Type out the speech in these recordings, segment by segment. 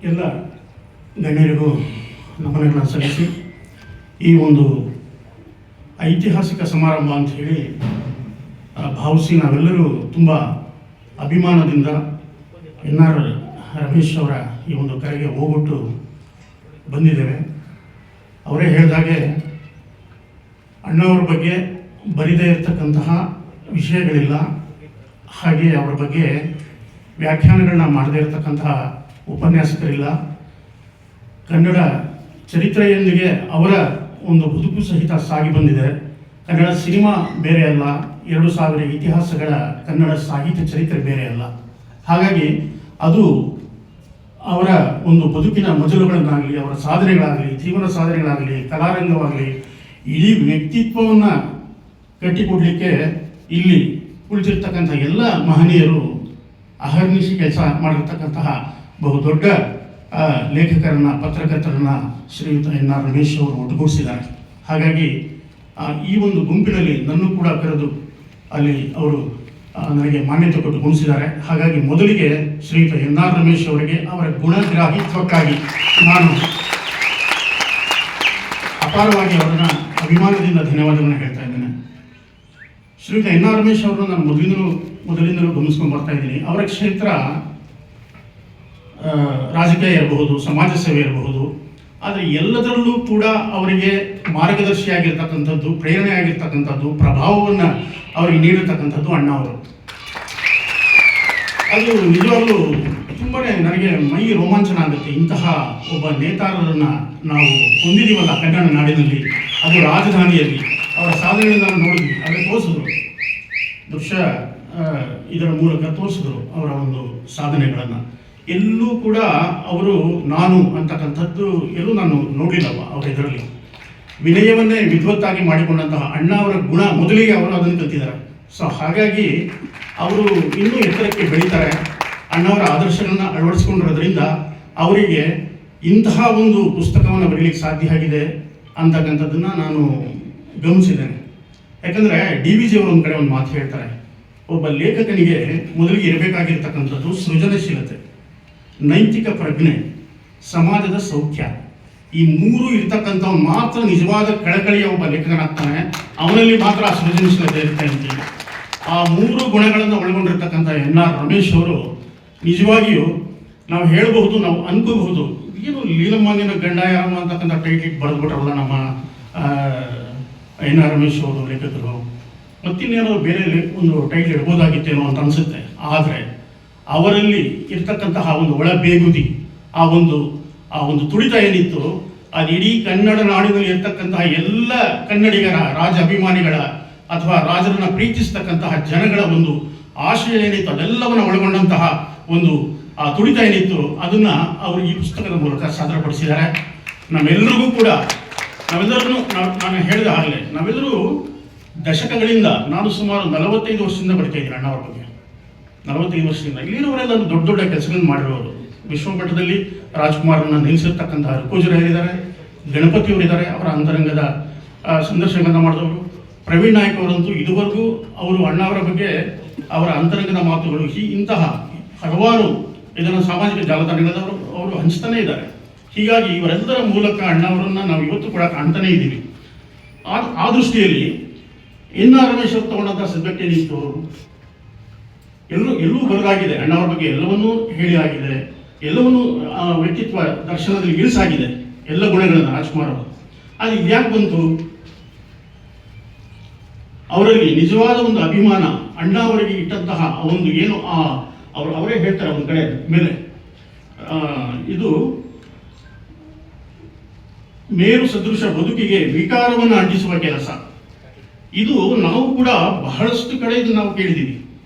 ಎಲ್ಲ ಗಣ್ಯರಿಗೂ ನಮನಗಳನ್ನು ಸಲ್ಲಿಸಿ ಈ ಒಂದು ಐತಿಹಾಸಿಕ ಸಮಾರಂಭ ಅಂತ ಹೇಳಿ ಭಾವಿಸಿ ನಾವೆಲ್ಲರೂ ತುಂಬ ಅಭಿಮಾನದಿಂದ NR ರಮೇಶ್ ಅವರ ಈ ಒಂದು ಕರೆಗೆ ಹೋಗ್ಬಿಟ್ಟು ಬಂದಿದ್ದೇವೆ. ಅವರೇ ಹೇಳಿದಾಗೆ ಅಣ್ಣವ್ರ ಬಗ್ಗೆ ಬರಿದೇ ಇರತಕ್ಕಂತಹ ವಿಷಯಗಳಿಲ್ಲ, ಹಾಗೆ ಅವರ ಬಗ್ಗೆ ವ್ಯಾಖ್ಯಾನಗಳನ್ನ ಮಾಡದೇ ಇರತಕ್ಕಂತಹ ಉಪನ್ಯಾಸಕರಿಲ್ಲ. ಕನ್ನಡ ಚರಿತ್ರೆಯೊಂದಿಗೆ ಅವರ ಒಂದು ಬದುಕು ಸಹಿತ ಸಾಗಿ ಬಂದಿದೆ. ಕನ್ನಡ ಸಿನಿಮಾ ಬೇರೆ ಅಲ್ಲ, 2000 ಇತಿಹಾಸಗಳ ಕನ್ನಡ ಸಾಹಿತ್ಯ ಚರಿತ್ರೆ ಬೇರೆ ಅಲ್ಲ. ಹಾಗಾಗಿ ಅದು ಅವರ ಒಂದು ಬದುಕಿನ ಮಜಲುಗಳನ್ನಾಗಲಿ, ಅವರ ಸಾಧನೆಗಳಾಗಲಿ, ಜೀವನ ಸಾಧನೆಗಳಾಗಲಿ, ಕಲಾರಂಗವಾಗಲಿ, ಇಡೀ ವ್ಯಕ್ತಿತ್ವವನ್ನು ಕಟ್ಟಿಕೊಡಲಿಕ್ಕೆ ಇಲ್ಲಿ ಕುಳಿತಿರ್ತಕ್ಕಂಥ ಎಲ್ಲ ಮಹನೀಯರು ಅಹರ್ನಿಶಿ ಕೆಲಸ ಮಾಡಿರ್ತಕ್ಕಂತಹ ಬಹುದೊಡ್ಡ ಲೇಖಕರನ್ನ, ಪತ್ರಕರ್ತರನ್ನ ಶ್ರೀಯುತ NR ರಮೇಶ್ ಅವರು ಒಟ್ಟುಗೂಡಿಸಿದ್ದಾರೆ. ಹಾಗಾಗಿ ಈ ಒಂದು ಗುಂಪಿನಲ್ಲಿ ನನ್ನೂ ಕೂಡ ಕರೆದು ಅಲ್ಲಿ ಅವರು ನನಗೆ ಮಾನ್ಯತೆ ಕೊಟ್ಟು ಗುಣಿಸಿದ್ದಾರೆ. ಹಾಗಾಗಿ ಮೊದಲಿಗೆ ಶ್ರೀಯುತ NR ರಮೇಶ್ ಅವರಿಗೆ ಅವರ ಗುಣಗ್ರಾಹಿತ್ವಕ್ಕಾಗಿ ನಾನು ಅಪಾರವಾಗಿ ಅವರನ್ನ ಅಭಿಮಾನದಿಂದ ಧನ್ಯವಾದಗಳನ್ನು ಹೇಳ್ತಾ ಇದ್ದೇನೆ. ಶ್ರೀಯುತ NR ರಮೇಶ್ ಅವರನ್ನು ನಾನು ಮೊದಲಿಂದಲೂ ಗಮನಿಸ್ಕೊಂಡು ಬರ್ತಾ ಇದ್ದೀನಿ. ಅವರ ಕ್ಷೇತ್ರ ರಾಜಕೀಯ ಇರಬಹುದು, ಸಮಾಜ ಸೇವೆ ಇರಬಹುದು, ಆದರೆ ಎಲ್ಲದರಲ್ಲೂ ಕೂಡ ಅವರಿಗೆ ಮಾರ್ಗದರ್ಶಿಯಾಗಿರ್ತಕ್ಕಂಥದ್ದು, ಪ್ರೇರಣೆ ಆಗಿರ್ತಕ್ಕಂಥದ್ದು, ಪ್ರಭಾವವನ್ನು ಅವರಿಗೆ ನೀಡಿರ್ತಕ್ಕಂಥದ್ದು ಅಣ್ಣ ಅವರು. ಅದು ನಿಜವಾಗ್ಲೂ ತುಂಬಾ ನನಗೆ ಮೈ ರೋಮಾಂಚನ ಆಗುತ್ತೆ. ಇಂತಹ ಒಬ್ಬ ನೇತಾರರನ್ನು ನಾವು ಹೊಂದಿದ್ದೀವಲ್ಲ ಕನ್ನಡ ನಾಡಿನಲ್ಲಿ, ಅದು ರಾಜಧಾನಿಯಲ್ಲಿ. ಅವರ ಸಾಧನೆಗಳನ್ನು ನಾವು ನೋಡಿದ್ವಿ, ಅದನ್ನು ತೋರಿಸಿದ್ರು, ದೃಶ್ಯ ಇದರ ಮೂಲಕ ತೋರಿಸಿದ್ರು ಅವರ ಒಂದು ಸಾಧನೆಗಳನ್ನು. ಎಲ್ಲೂ ಕೂಡ ಅವರು ನಾನು ಅಂತಕ್ಕಂಥದ್ದು ಎಲ್ಲೂ ನಾನು ನೋಡಲಿಲ್ಲವ ಅವರ ಇದರಲ್ಲಿ. ವಿನಯವನ್ನೇ ವಿದ್ವತ್ತಾಗಿ ಮಾಡಿಕೊಂಡಂತಹ ಅಣ್ಣ ಅವರ ಗುಣ ಮೊದಲಿಗೆ ಅವರು ಅದನ್ನು ಕಲ್ತಿದ್ದಾರೆ. ಸೊ ಹಾಗಾಗಿ ಅವರು ಇನ್ನೂ ಎತ್ತರಕ್ಕೆ ಬೆಳೀತಾರೆ. ಅಣ್ಣವರ ಆದರ್ಶಗಳನ್ನ ಅಳವಡಿಸ್ಕೊಂಡಿರೋದ್ರಿಂದ ಅವರಿಗೆ ಇಂತಹ ಒಂದು ಪುಸ್ತಕವನ್ನು ಬರೀಲಿಕ್ಕೆ ಸಾಧ್ಯ ಆಗಿದೆ ಅಂತಕ್ಕಂಥದ್ದನ್ನು ನಾನು ಗಮನಿಸಿದ್ದೇನೆ. ಯಾಕಂದರೆ DVಜಿ ಅವರು ಒಂದು ಕಡೆ ಒಂದು ಮಾತು ಹೇಳ್ತಾರೆ, ಒಬ್ಬ ಲೇಖಕನಿಗೆ ಮೊದಲಿಗೆ ಇರಬೇಕಾಗಿರ್ತಕ್ಕಂಥದ್ದು ಸೃಜನಶೀಲತೆ, ನೈತಿಕ ಪ್ರಜ್ಞೆ, ಸಮಾಜದ ಸೌಖ್ಯ. ಈ ಮೂರು ಇರ್ತಕ್ಕಂಥವ್ನು ಮಾತ್ರ ನಿಜವಾದ ಕಳಕಳಿಯ ಒಬ್ಬ ಲೇಖಕನಾಗ್ತಾನೆ. ಅವನಲ್ಲಿ ಮಾತ್ರ ಆ ಸೃಜನಶೀಲತೆ ಇರುತ್ತೆ ಅಂತೀವಿ. ಆ ಮೂರು ಗುಣಗಳನ್ನು ಒಳಗೊಂಡಿರ್ತಕ್ಕಂಥ NR ರಮೇಶ್ ಅವರು ನಿಜವಾಗಿಯೂ ನಾವು ಹೇಳಬಹುದು, ನಾವು ಅನ್ಕೋಬಹುದು, ಏನು ಲೀಲಮ್ಮನಿನ ಗಂಡ ಯಾರಮ್ಮ ಅಂತಕ್ಕಂಥ ಟೈಟ್ಲಿಗೆ ಬರೆದ್ಬಿಟ್ರಲ್ಲ ನಮ್ಮ NR ರಮೇಶ್ ಅವರು ಲೇಖಕರು. ಮತ್ತಿನ್ನೇನೋ ಬೇರೆ ಒಂದು ಟೈಟ್ಲ್ ಇಡ್ಬೋದಾಗಿತ್ತೇನೋ ಅಂತ ಅನಿಸುತ್ತೆ. ಆದರೆ ಅವರಲ್ಲಿ ಇರ್ತಕ್ಕಂತಹ ಒಂದು ಒಳ ಬೇಗುದಿ, ಆ ಒಂದು ತುಡಿತ ಏನಿತ್ತು, ಅದು ಇಡೀ ಕನ್ನಡ ನಾಡಿನಲ್ಲಿ ಇರ್ತಕ್ಕಂತಹ ಎಲ್ಲ ಕನ್ನಡಿಗರ, ರಾಜ ಅಭಿಮಾನಿಗಳ ಅಥವಾ ರಾಜರನ್ನ ಪ್ರೀತಿಸ್ತಕ್ಕಂತಹ ಜನಗಳ ಒಂದು ಆಶಯ ಏನಿತ್ತು, ಅದೆಲ್ಲವನ್ನು ಒಳಗೊಂಡಂತಹ ಒಂದು ಆ ತುಡಿತ ಏನಿತ್ತು, ಅದನ್ನ ಅವರು ಈ ಪುಸ್ತಕದ ಮೂಲಕ ಸಾದರಪಡಿಸಿದ್ದಾರೆ. ನಾವೆಲ್ಲರಿಗೂ ಕೂಡ ನಾನು ಹೇಳಿದ ಹಾಗಲೇ ನಾವೆಲ್ಲರೂ ದಶಕಗಳಿಂದ, ನಾನು ಸುಮಾರು 45 ವರ್ಷದಿಂದ ಬರ್ತಾ ಇದ್ದೀನಿ ಅಣ್ಣವ್ರ ಬಗ್ಗೆ. 45 ವರ್ಷದಿಂದ ಇಲ್ಲಿರೋರೆಲ್ಲ ದೊಡ್ಡ ದೊಡ್ಡ ಕೆಲಸಗಳನ್ನು ಮಾಡಿರೋರು. ವಿಶ್ವಮಟ್ಟದಲ್ಲಿ ರಾಜ್ಕುಮಾರನ್ನ ನಿಲ್ಲಿಸಿರ್ತಕ್ಕಂತಹ ರುಕೋಜರಾಗಿದ್ದಾರೆ, ಗಣಪತಿಯವರಿದ್ದಾರೆ, ಅವರ ಅಂತರಂಗದ ಸಂದರ್ಶನಗಳನ್ನು ಮಾಡಿದವರು. ಪ್ರವೀಣ್ ನಾಯಕ್ ಅವರಂತೂ ಇದುವರೆಗೂ ಅವರು ಅಣ್ಣವರ ಬಗ್ಗೆ ಅವರ ಅಂತರಂಗದ ಮಾತುಗಳು ಇಂತಹ ಹಲವಾರು ಇದನ್ನು ಸಾಮಾಜಿಕ ಜಾಲತಾಣಗಳವರು ಅವರು ಹಂಚ್ತಾನೆ ಇದ್ದಾರೆ. ಹೀಗಾಗಿ ಇವರೆಲ್ಲರ ಮೂಲಕ ಅಣ್ಣವರನ್ನ ನಾವು ಇವತ್ತು ಕೂಡ ಕಾಣ್ತಾನೆ ಇದ್ದೀವಿ. ಆ ದೃಷ್ಟಿಯಲ್ಲಿ NR ರಮೇಶ್ ಅವರು ತಗೊಂಡಂತಹ ಸಬ್ಜೆಕ್ಟ್ ಏನಿತ್ತು, ಎಲ್ಲೂ ಬದಲಾಗಿದೆ. ಅಣ್ಣವರ ಬಗ್ಗೆ ಎಲ್ಲವನ್ನೂ ಹೇಳಿ ಆಗಿದೆ, ಎಲ್ಲವನ್ನೂ ವ್ಯಕ್ತಿತ್ವ ದರ್ಶನದಲ್ಲಿ ಇಳಿಸಾಗಿದೆ, ಎಲ್ಲ ಗುಣಗಳನ್ನು ರಾಜ್ಕುಮಾರ್ ಅವರು. ಅದು ಇದ್ಯಾಕೆ ಬಂತು? ಅವರಲ್ಲಿ ನಿಜವಾದ ಒಂದು ಅಭಿಮಾನ, ಅಣ್ಣ ಅವರಿಗೆ ಇಟ್ಟಂತಹ ಒಂದು ಏನು ಅವರೇ ಹೇಳ್ತಾರೆ ಒಂದು ಕಡೆ ಮೇಲೆ, ಇದು ಮೇರು ಸದೃಶ ಬದುಕಿಗೆ ವಿಕಾರವನ್ನು ಅಂಟಿಸುವ ಕೆಲಸ. ಇದು ನಾವು ಕೂಡ ಬಹಳಷ್ಟು ಕಡೆ ಇದು ನಾವು ಕೇಳಿದ್ದೀವಿ.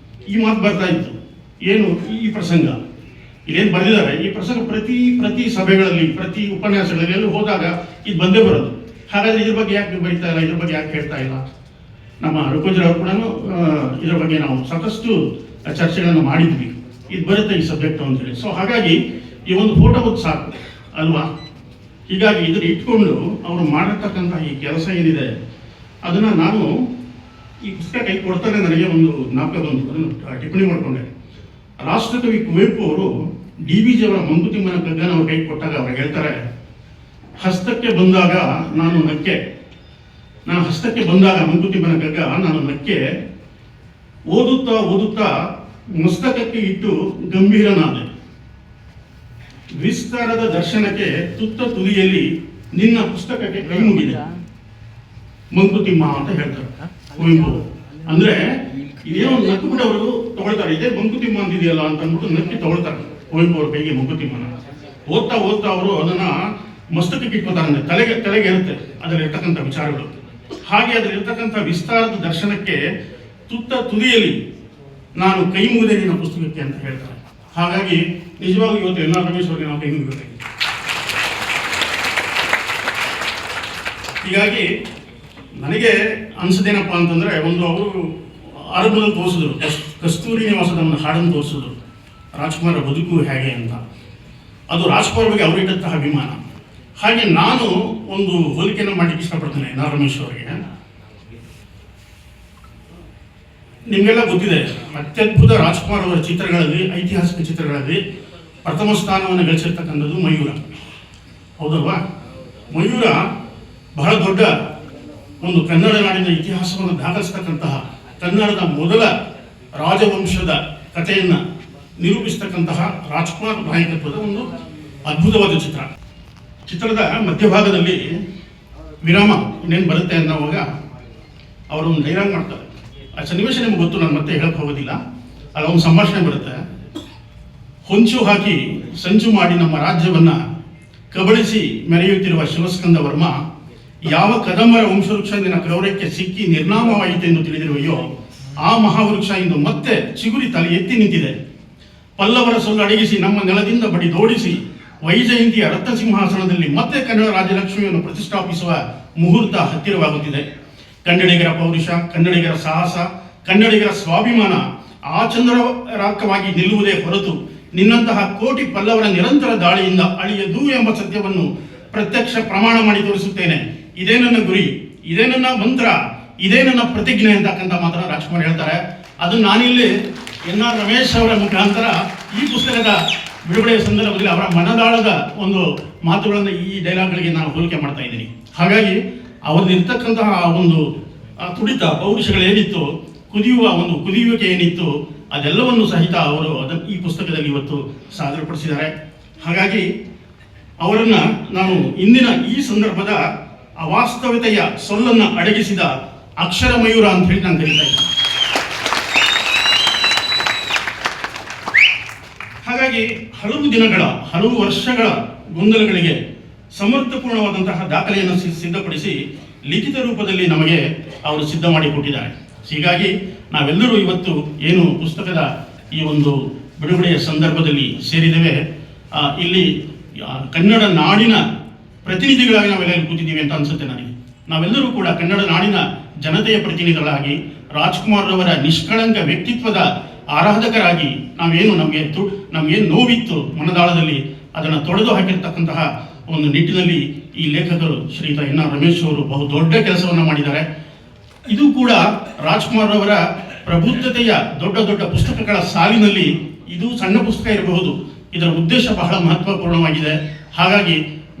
ಈ ಮಾತು ಬರ್ತಾ ಇತ್ತು. ಏನು ಈ ಪ್ರಸಂಗ ಇಲ್ಲೇನು ಬರೆದಿದ್ದಾರೆ, ಈ ಪ್ರಸಂಗ ಪ್ರತಿ ಸಭೆಗಳಲ್ಲಿ, ಪ್ರತಿ ಉಪನ್ಯಾಸಗಳಲ್ಲಿ ಎಲ್ಲೂ ಹೋದಾಗ ಇದು ಬಂದೇ ಬರೋದು. ಹಾಗಾದ್ರೆ ಇದ್ರ ಬಗ್ಗೆ ಯಾಕೆ ಬರೀತಾ ಇಲ್ಲ, ಇದ್ರ ಬಗ್ಗೆ ಯಾಕೆ ಹೇಳ್ತಾ ಇಲ್ಲ? ನಮ್ಮ ರುಕೋಜರ್ ಅವರು ಕೂಡ ಇದ್ರ ಬಗ್ಗೆ ನಾವು ಸಾಕಷ್ಟು ಚರ್ಚೆಗಳನ್ನು ಮಾಡಿದ್ವಿ. ಇದು ಬರುತ್ತೆ ಈ ಸಬ್ಜೆಕ್ಟ್ ಅಂತೇಳಿ. ಸೊ ಹಾಗಾಗಿ ಈ ಒಂದು ಫೋಟೋ ಬಂದು ಸಾಕು ಅಲ್ವಾ? ಹೀಗಾಗಿ ಇದನ್ನು ಇಟ್ಕೊಂಡು ಅವರು ಮಾಡಿರ್ತಕ್ಕಂಥ ಈ ಕೆಲಸ ಏನಿದೆ ಅದನ್ನು ನಾನು ಈ ಪುಸ್ತಕ ಕೈ ಕೊಡ್ತಾರೆ ನನಗೆ ಒಂದು ಜ್ಞಾಪಕ ಬಂತು, ಅದನ್ನು ಟಿಪ್ಪಣಿ ಮಾಡಿಕೊಂಡೆ. ರಾಷ್ಟ್ರಕವಿ ಕುವೆಂಪು ಅವರು DBJ ಅವರ ಮಂಕುತಿಮ್ಮನ ಕಗ್ಗನ ಅವ್ರ ಕೈ ಕೊಟ್ಟಾಗ ಅವ್ರು ಹೇಳ್ತಾರೆ, ಹಸ್ತಕ್ಕೆ ಬಂದಾಗ ನಾನು ನಕ್ಕೆ, ನಾನು ಹಸ್ತಕ್ಕೆ ಬಂದಾಗ ಮಂಕುತಿಮ್ಮನ ಕಗ್ಗ ನಾನು ನಕ್ಕೆ, ಓದುತ್ತಾ ಓದುತ್ತಾ ಮಸ್ತಕಕ್ಕೆ ಇಟ್ಟು ಗಂಭೀರನಾದೆ, ವಿಸ್ತಾರದ ದರ್ಶನಕ್ಕೆ ತುತ್ತ ತುದಿಯಲ್ಲಿ ನಿನ್ನ ಪುಸ್ತಕಕ್ಕೆ ಕೈ ಮುಗಿದೆ. ಮಂಕುತಿಮ್ಮ ಅಂತ ಹೇಳ್ತಾರೆ ಕುವೆಂಪು. ಅಂದ್ರೆ ಇದೇನೋ ನಕ್ಕು ಬಿಟ್ಟು ಅವರು ತಗೊಳ್ತಾರೆ, ಇದೇ ಮಂಕುತಿಮ್ಮ ಅಂತಿದೆಯಲ್ಲ ಅಂತ ಅಂದ್ಬಿಟ್ಟು ನಕ್ಕಿ ತಗೊಳ್ತಾರೆ ಕುವೆಂಪು ಅವ್ರ ಕೈಗೆ ಮಂಕುತಿಮ್ಮನ. ಓದ್ತಾ ಓದ್ತಾ ಅವರು ಅದನ್ನ ಮಸ್ತಕಕ್ಕೆ ಇಟ್ಕೋತಾರೆ, ತಲೆಗೆ ಇರುತ್ತೆ ಅದರಲ್ಲಿ ಇರ್ತಕ್ಕಂಥ ವಿಚಾರಗಳು. ಹಾಗೆ ಅದರಲ್ಲಿ ಇರ್ತಕ್ಕಂಥ ವಿಸ್ತಾರದ ದರ್ಶನಕ್ಕೆ ತುತ್ತ ತುದಿಯಲ್ಲಿ ನಾನು ಕೈ ಮುಗಿದೆ ನಿನ್ನ ಪುಸ್ತಕಕ್ಕೆ ಅಂತ ಹೇಳ್ತಾರೆ. ಹಾಗಾಗಿ ನಿಜವಾಗೂ ಇವತ್ತು ಎನ್.ಆರ್. ರಮೇಶ್ ಅವರಿಗೆ ನಾವು ಕೈ ಮುಗಿಬೇಕಾಗಿದೆ. ಹೀಗಾಗಿ ನನಗೆ ಅನ್ಸದೇನಪ್ಪ ಅಂತಂದ್ರೆ, ಒಂದು ಅವರು ಆರಂಭದಲ್ಲಿ ತೋರಿಸಿದ್ರು, ಕಸ್ತೂರಿ ನಿವಾಸದ ಒಂದು ಹಾಡನ್ನು ತೋರಿಸಿದ್ರು, ರಾಜ್ಕುಮಾರ್ ಬದುಕು ಹೇಗೆ ಅಂತ. ಅದು ರಾಜ್ಕುಮಾರ್ ಬಗ್ಗೆ ಅವರಿಟ್ಟಂತಹ ಅಭಿಮಾನ. ಹಾಗೆ ನಾನು ಒಂದು ಹೋಲಿಕೆಯನ್ನು ಮಾಡಲಿಕ್ಕೆ ಇಷ್ಟಪಡ್ತೇನೆ ಎನ್.ಆರ್. ರಮೇಶ್ ಅವರಿಗೆ. ನಿಮಗೆಲ್ಲ ಗೊತ್ತಿದೆ, ಅತ್ಯದ್ಭುತ ರಾಜ್ಕುಮಾರ್ ಅವರ ಚಿತ್ರಗಳಲ್ಲಿ, ಐತಿಹಾಸಿಕ ಚಿತ್ರಗಳಲ್ಲಿ ಪ್ರಥಮ ಸ್ಥಾನವನ್ನು ಗಳಿಸಿರ್ತಕ್ಕಂಥದ್ದು ಮಯೂರ, ಹೌದಲ್ವಾ? ಮಯೂರ ಬಹಳ ದೊಡ್ಡ ಒಂದು ಕನ್ನಡ ನಾಡಿನ ಇತಿಹಾಸವನ್ನು ದಾಖಲಿಸ್ತಕ್ಕಂತಹ, ಕನ್ನಡದ ಮೊದಲ ರಾಜವಂಶದ ಕಥೆಯನ್ನು ನಿರೂಪಿಸ್ತಕ್ಕಂತಹ ರಾಜ್ಕುಮಾರ್ ನಾಯಕತ್ವದ ಒಂದು ಅದ್ಭುತವಾದ ಚಿತ್ರ. ಚಿತ್ರದ ಮಧ್ಯಭಾಗದಲ್ಲಿ ವಿರಾಮ ಇನ್ನೇನು ಬರುತ್ತೆ ಅನ್ನೋವಾಗ ಅವರು ಒಂದು ಡೈಲಾಗ್ ಮಾಡ್ತಾರೆ. ಆ ಸನ್ನಿವೇಶ ನಿಮ್ಗೆ ಗೊತ್ತು, ನಾನು ಮತ್ತೆ ಹೇಳಕ್ಕೆ ಹೋಗೋದಿಲ್ಲ. ಅಲ್ಲಿ ಒಂದು ಸಂಭಾಷಣೆ ಬರುತ್ತೆ. ಹೊಂಚು ಹಾಕಿ ಸಂಚು ಮಾಡಿ ನಮ್ಮ ರಾಜ್ಯವನ್ನ ಕಬಳಿಸಿ ಮೆರೆಯುತ್ತಿರುವ ಶಿವಸ್ಕಂದ ವರ್ಮ ಯಾವ ಕದಂಬರ ವಂಶವೃಕ್ಷದಿಂದ ಕ್ರೌರ್ಯಕ್ಕೆ ಸಿಕ್ಕಿ ನಿರ್ನಾಮವಾಯಿತೆಂದು ತಿಳಿದಿರುವೆಯೋ ಆ ಮಹಾವೃಕ್ಷ ಇಂದು ಮತ್ತೆ ಚಿಗುರಿ ತಲೆ ಎತ್ತಿ ನಿಂತಿದೆ. ಪಲ್ಲವರ ಸೊಲ್ಲು ಅಡಗಿಸಿ ನಮ್ಮ ನೆಲದಿಂದ ಬಡಿದೋಡಿಸಿ ವೈಜಯಂತಿಯ ರತ್ನ ಸಿಂಹಾಸನದಲ್ಲಿ ಮತ್ತೆ ಕನ್ನಡ ರಾಜಲಕ್ಷ್ಮಿಯನ್ನು ಪ್ರತಿಷ್ಠಾಪಿಸುವ ಮುಹೂರ್ತ ಹತ್ತಿರವಾಗುತ್ತಿದೆ. ಕನ್ನಡಿಗರ ಪೌರುಷ, ಕನ್ನಡಿಗರ ಸಾಹಸ, ಕನ್ನಡಿಗರ ಸ್ವಾಭಿಮಾನ ಆಚಂದ್ರರಾಕವಾಗಿ ನಿಲ್ಲುವುದೇ ಹೊರತು ನಿನ್ನಂತಹ ಕೋಟಿ ಪಲ್ಲವರ ನಿರಂತರ ದಾಳಿಯಿಂದ ಅಳಿಯದು ಎಂಬ ಸತ್ಯವನ್ನು ಪ್ರತ್ಯಕ್ಷ ಪ್ರಮಾಣ ಮಾಡಿ ತೋರಿಸುತ್ತೇನೆ. ಇದೇ ನನ್ನ ಗುರಿ, ಇದೇ ನನ್ನ ಮಂತ್ರ, ಇದೇ ನನ್ನ ಪ್ರತಿಜ್ಞೆ ಅಂತಕ್ಕಂಥ ಮಾತನ್ನ ರಾಜ್ಕುಮಾರ್ ಹೇಳ್ತಾರೆ. ಅದು ನಾನಿಲ್ಲಿ ಎನ್.ಆರ್. ರಮೇಶ್ ಅವರ ಮುಖಾಂತರ ಈ ಪುಸ್ತಕದ ಬಿಡುಗಡೆಯ ಸಂದರ್ಭದಲ್ಲಿ ಅವರ ಮನದಾಳದ ಒಂದು ಮಾತುಗಳನ್ನು ಈ ಡೈಲಾಗ್ಗಳಿಗೆ ನಾನು ಹೋಲಿಕೆ ಮಾಡ್ತಾ ಇದ್ದೀನಿ. ಹಾಗಾಗಿ ಅವ್ರದ್ದಿರ್ತಕ್ಕಂತಹ ಒಂದು ತುಡಿತ, ಪೌರುಷಗಳೇನಿತ್ತು, ಕುದಿಯುವಿಕೆ ಏನಿತ್ತು, ಅದೆಲ್ಲವನ್ನು ಸಹಿತ ಅವರು ಈ ಪುಸ್ತಕದಲ್ಲಿ ಇವತ್ತು ಸಾದರಪಡಿಸಿದ್ದಾರೆ. ಹಾಗಾಗಿ ಅವರನ್ನ ನಾನು ಇಂದಿನ ಈ ಸಂದರ್ಭದ ಅವಾಸ್ತವಿತೆಯ ಸೊಲ್ಲನ್ನು ಅಡಗಿಸಿದ ಅಕ್ಷರ ಮಯೂರ ಅಂತ ಹೇಳಿ ನಾನು ಕರೀತಾ ಇದ್ದೀನಿ. ಹಾಗಾಗಿ ಹಲವು ವರ್ಷಗಳ ಗೊಂದಲಗಳಿಗೆ ಸಮರ್ಥಪೂರ್ಣವಾದಂತಹ ದಾಖಲೆಯನ್ನು ಸಿದ್ಧಪಡಿಸಿ ಲಿಖಿತ ರೂಪದಲ್ಲಿ ನಮಗೆ ಅವರು ಸಿದ್ಧ ಮಾಡಿ ಕೊಟ್ಟಿದ್ದಾರೆ. ಹೀಗಾಗಿ ನಾವೆಲ್ಲರೂ ಇವತ್ತು ಏನು ಪುಸ್ತಕದ ಈ ಒಂದು ಬಿಡುಗಡೆಯ ಸಂದರ್ಭದಲ್ಲಿ ಸೇರಿದ್ದೇವೆ, ಇಲ್ಲಿ ಕನ್ನಡ ನಾಡಿನ ಪ್ರತಿನಿಧಿಗಳಾಗಿ ನಾವೆಲ್ಲ ಕೂತಿದ್ದೀವಿ ಅಂತ ಅನ್ಸುತ್ತೆ ನನಗೆ. ನಾವೆಲ್ಲರೂ ಕೂಡ ಕನ್ನಡ ನಾಡಿನ ಜನತೆಯ ಪ್ರತಿನಿಧಿಗಳಾಗಿ ರಾಜ್ಕುಮಾರ್ ಅವರ ನಿಷ್ಕಳಂಕ ವ್ಯಕ್ತಿತ್ವದ ಆರಾಧಕರಾಗಿ ನಮಗೇನು ನೋವಿತ್ತು ಮನದಾಳದಲ್ಲಿ ಅದನ್ನು ತೊಡೆದು ಹಾಕಿರ್ತಕ್ಕಂತಹ ಒಂದು ನಿಟ್ಟಿನಲ್ಲಿ ಈ ಲೇಖಕರು ಶ್ರೀಯುತ ಎನ್.ಆರ್. ರಮೇಶ್ ಅವರು ಬಹು ದೊಡ್ಡ ಕೆಲಸವನ್ನು ಮಾಡಿದ್ದಾರೆ. ಇದು ಕೂಡ ರಾಜ್ಕುಮಾರ್ ಅವರ ಪ್ರಬುದ್ಧತೆಯ ದೊಡ್ಡ ದೊಡ್ಡ ಪುಸ್ತಕಗಳ ಸಾಲಿನಲ್ಲಿ ಇದು ಸಣ್ಣ ಪುಸ್ತಕ ಇರಬಹುದು, ಇದರ ಉದ್ದೇಶ ಬಹಳ ಮಹತ್ವಪೂರ್ಣವಾಗಿದೆ. ಹಾಗಾಗಿ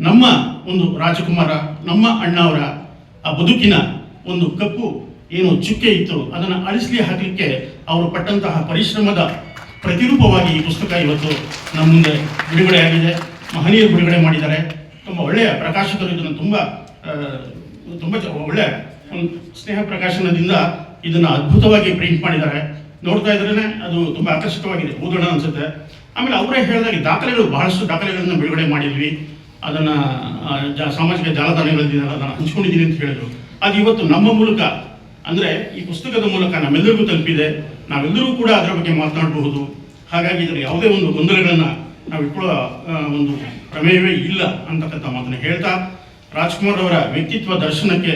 ನಮ್ಮ ಒಂದು ರಾಜಕುಮಾರ, ನಮ್ಮ ಅಣ್ಣ ಅವರ ಆ ಬದುಕಿನ ಒಂದು ಕಪ್ಪು ಏನು ಚುಕ್ಕೆ ಇತ್ತು ಅದನ್ನು ಅಳಿಸ್ಲಿ ಹಾಕಲಿಕ್ಕೆ ಅವರು ಪಟ್ಟಂತಹ ಪರಿಶ್ರಮದ ಪ್ರತಿರೂಪವಾಗಿ ಈ ಪುಸ್ತಕ ಇವತ್ತು ನಮ್ಮ ಮುಂದೆ ಬಿಡುಗಡೆಯಾಗಿದೆ. ಮಹನೀಯರು ಬಿಡುಗಡೆ ಮಾಡಿದ್ದಾರೆ. ತುಂಬ ಒಳ್ಳೆಯ ಪ್ರಕಾಶಕರು ಇದನ್ನು ತುಂಬ ಒಳ್ಳೆಯ ಒಂದು ಸ್ನೇಹ ಪ್ರಕಾಶನದಿಂದ ಇದನ್ನು ಅದ್ಭುತವಾಗಿ ಪ್ರಿಂಟ್ ಮಾಡಿದ್ದಾರೆ. ನೋಡ್ತಾ ಇದ್ರೇ ಅದು ತುಂಬ ಆಕರ್ಷಕವಾಗಿದೆ, ಓದೋಣ ಅನ್ಸುತ್ತೆ. ಆಮೇಲೆ ಅವರೇ ಹೇಳಿದಾಗೆ ಬಹಳಷ್ಟು ದಾಖಲೆಗಳನ್ನು ಬಿಡುಗಡೆ ಮಾಡಿದ್ವಿ, ಅದನ್ನು ಸಾಮಾಜಿಕ ಜಾಲತಾಣಗಳಲ್ಲಿ ಅದನ್ನು ಹಂಚ್ಕೊಂಡಿದ್ದೀನಿ ಅಂತ ಹೇಳಿದ್ರು. ಅದು ಇವತ್ತು ನಮ್ಮ ಮೂಲಕ, ಅಂದರೆ ಈ ಪುಸ್ತಕದ ಮೂಲಕ ನಮ್ಮೆಲ್ಲರಿಗೂ ತಲುಪಿದೆ. ನಾವೆಲ್ಲರೂ ಕೂಡ ಅದರ ಬಗ್ಗೆ ಮಾತನಾಡಬಹುದು. ಹಾಗಾಗಿ ಇದರ ಯಾವುದೇ ಒಂದು ಗೊಂದಲಗಳನ್ನು ನಾವು ಇಟ್ಕೊಳ್ಳೋ ಒಂದು ಪ್ರಮೇಯವೇ ಇಲ್ಲ ಅಂತಕ್ಕಂಥ ಮಾತನ್ನು ಹೇಳ್ತಾ, ರಾಜ್ಕುಮಾರ್ ಅವರ ವ್ಯಕ್ತಿತ್ವ ದರ್ಶನಕ್ಕೆ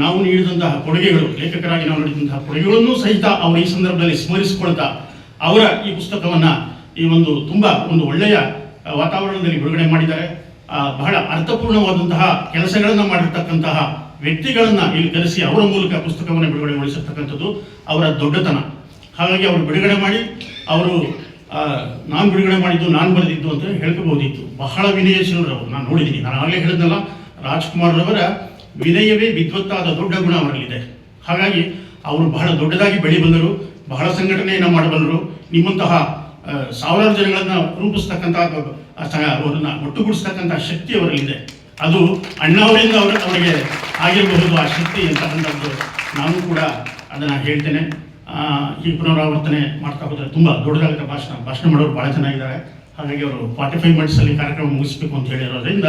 ನಾವು ನೀಡಿದಂತಹ ಕೊಡುಗೆಗಳು, ಲೇಖಕರಾಗಿ ನಾವು ನೀಡಿದಂತಹ ಕೊಡುಗೆಗಳನ್ನು ಸಹಿತ ಅವರು ಈ ಸಂದರ್ಭದಲ್ಲಿ ಸ್ಮರಿಸಿಕೊಳ್ತಾ ಅವರ ಈ ಪುಸ್ತಕವನ್ನು ಈ ತುಂಬ ಒಂದು ಒಳ್ಳೆಯ ವಾತಾವರಣದಲ್ಲಿ ಬಿಡುಗಡೆ ಮಾಡಿದ್ದಾರೆ. ಬಹಳ ಅರ್ಥಪೂರ್ಣವಾದಂತಹ ಕೆಲಸಗಳನ್ನು ಮಾಡಿರ್ತಕ್ಕಂತಹ ವ್ಯಕ್ತಿಗಳನ್ನು ಇಲ್ಲಿ ಕರೆಸಿ ಅವರ ಮೂಲಕ ಪುಸ್ತಕವನ್ನು ಬಿಡುಗಡೆಗೊಳಿಸಿರ್ತಕ್ಕಂಥದ್ದು ಅವರ ದೊಡ್ಡತನ. ಹಾಗಾಗಿ ಅವರು ಬಿಡುಗಡೆ ಮಾಡಿ ಅವರು ನಾನು ಬಿಡುಗಡೆ ಮಾಡಿದ್ದು, ನಾನು ಬರೆದಿದ್ದು ಅಂತ ಹೇಳ್ಕೋಬಹುದಿತ್ತು. ಬಹಳ ವಿನಯಶೀಲರವರು, ನಾನು ನೋಡಿದ್ದೀನಿ. ನಾನು ಆಗಲೇ ಹೇಳಿದ್ನಲ್ಲ, ರಾಜ್ಕುಮಾರ್ ಅವರ ವಿನಯವೇ ವಿದ್ವತ್ತಾದ ದೊಡ್ಡ ಗುಣ ಅವರಲ್ಲಿದೆ. ಹಾಗಾಗಿ ಅವರು ಬಹಳ ದೊಡ್ಡದಾಗಿ ಬೆಳೆಬಲ್ಲರು, ಬಹಳ ಸಂಘಟನೆಯನ್ನು ಮಾಡಬಲ್ಲರು. ನಿಮ್ಮಂತಹ ಸಾವಿರಾರು ಜನಗಳನ್ನು ರೂಪಿಸ್ತಕ್ಕಂಥ, ಅವರನ್ನು ಒಟ್ಟುಗೂಡಿಸ್ತಕ್ಕಂಥ ಶಕ್ತಿ ಅವರಲ್ಲಿದೆ. ಅದು ಅಣ್ಣಾವರಿಂದ ಅವರಿಗೆ ಆಗಿರಬಹುದು ಆ ಶಕ್ತಿ ಅಂತಕ್ಕಂಥದ್ದು. ನಾನು ಕೂಡ ಅದನ್ನು ಹೇಳ್ತೇನೆ. ಈ ಪುನರಾವರ್ತನೆ ಮಾಡ್ತಾ ಹೋದರೆ ತುಂಬ ದೊಡ್ಡದಾಗುತ್ತೆ. ಭಾಷಣ ಮಾಡೋರು ಭಾಳ ಚೆನ್ನಾಗಿದ್ದಾರೆ. ಹಾಗಾಗಿ ಅವರು 45 ಮಿನಿಟ್ಸಲ್ಲಿ ಕಾರ್ಯಕ್ರಮ ಮುಗಿಸ್ಬೇಕು ಅಂತ ಹೇಳಿರೋದ್ರಿಂದ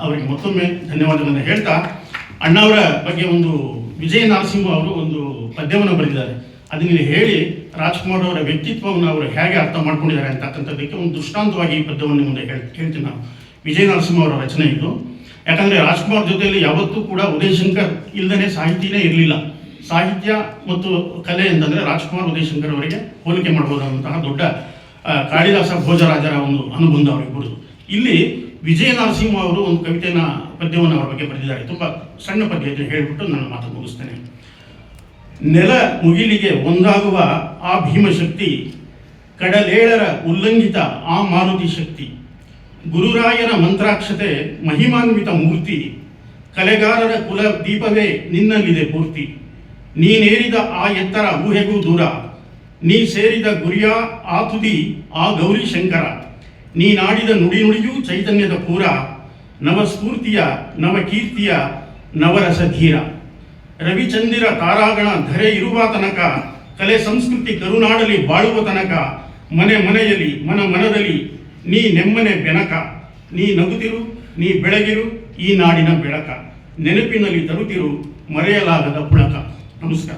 ಅವರಿಗೆ ಮತ್ತೊಮ್ಮೆ ಧನ್ಯವಾದಗಳನ್ನು ಹೇಳ್ತಾ, ಅಣ್ಣಾವರ ಬಗ್ಗೆ ಒಂದು ವಿಜಯ ನರಸಿಂಹ ಅವರು ಒಂದು ಪದ್ಯವನ್ನು ಬರೆದಿದ್ದಾರೆ. ಅದನ್ನು ಹೇಳಿ ರಾಜ್ಕುಮಾರ್ ಅವರ ವ್ಯಕ್ತಿತ್ವವನ್ನು ಅವರು ಹೇಗೆ ಅರ್ಥ ಮಾಡ್ಕೊಂಡಿದ್ದಾರೆ ಅಂತಕ್ಕಂಥದ್ದಕ್ಕೆ ಒಂದು ದೃಷ್ಟಾಂತವಾಗಿ ಈ ಪದ್ಯವನ್ನು ಮುಂದೆ ಹೇಳ್ತೀನಿ ನಾನು. ವಿಜಯ ನರಸಿಂಹ ಅವರ ರಚನೆ ಇದು. ಯಾಕಂದರೆ ರಾಜ್ಕುಮಾರ್ ಜೊತೆಯಲ್ಲಿ ಯಾವತ್ತೂ ಕೂಡ ಉದಯಶಂಕರ್ ಇಲ್ಲದೇ ಸಾಹಿತ್ಯನೇ ಇರಲಿಲ್ಲ. ಸಾಹಿತ್ಯ ಮತ್ತು ಕಲೆ ಅಂತಂದರೆ ರಾಜ್ಕುಮಾರ್ ಉದಯಶಂಕರ್ ಅವರಿಗೆ ಹೋಲಿಕೆ ಮಾಡಬಹುದಾದಂತಹ ದೊಡ್ಡ ಕಾಳಿದಾಸ ಭೋಜರಾಜರ ಒಂದು ಅನುಬಂಧ ಅವರಿಬ್ಬರದು. ಇಲ್ಲಿ ವಿಜಯ ನರಸಿಂಹ ಅವರು ಒಂದು ಪದ್ಯವನ್ನು ಅವರ ಬಗ್ಗೆ ಬರೆದಿದ್ದಾರೆ. ತುಂಬ ಸಣ್ಣ ಪದ್ಯ ಇದೆ, ಹೇಳಿಬಿಟ್ಟು ನಾನು ಮಾತು ಮುಗಿಸ್ತೇನೆ. ನೆಲ ಮುಗಿಲಿಗೆ ಒಂದಾಗುವ ಆ ಭೀಮಶಕ್ತಿ, ಕಡಲೇಳರ ಉಲ್ಲಂಘಿತ ಆ ಮಾರುತಿ ಶಕ್ತಿ, ಗುರುರಾಯನ ಮಂತ್ರಾಕ್ಷತೆ ಮಹಿಮಾನ್ವಿತ ಮೂರ್ತಿ, ಕಲೆಗಾರರ ಕುಲ ದೀಪವೇ ನಿನ್ನಲ್ಲಿದೆ ಪೂರ್ತಿ. ನೀನೇರಿದ ಆ ಎತ್ತರ ಊಹೆಗೂ ದೂರ, ನೀ ಸೇರಿದ ಗುರಿಯ ಆ ತುದಿ ಆ ಗೌರಿ ಶಂಕರ, ನೀನಾಡಿದ ನುಡಿಯೂ ಚೈತನ್ಯದ ಪೂರ, ನವಸ್ಫೂರ್ತಿಯ ನವಕೀರ್ತಿಯ ನವರಸಧೀರ. ರವಿಚಂದಿರ ತಾರಾಗಣ ಧರೆ ಇರುವ ತನಕ, ಕಲೆ ಸಂಸ್ಕೃತಿ ಕರುನಾಡಲಿ ಬಾಳುವ ತನಕ, ಮನೆ ಮನೆಯಲ್ಲಿ ಮನದಲ್ಲಿ ನೀ ನೆಮ್ಮನೆ ಬೆನಕ. ನೀ ನಗುತ್ತಿರು, ನೀ ಬೆಳಗಿರು ಈ ನಾಡಿನ ಬೆಳಕ, ನೆನಪಿನಲ್ಲಿ ತರುತ್ತಿರು ಮರೆಯಲಾಗದ ಪುಳಕ. ನಮಸ್ಕಾರ.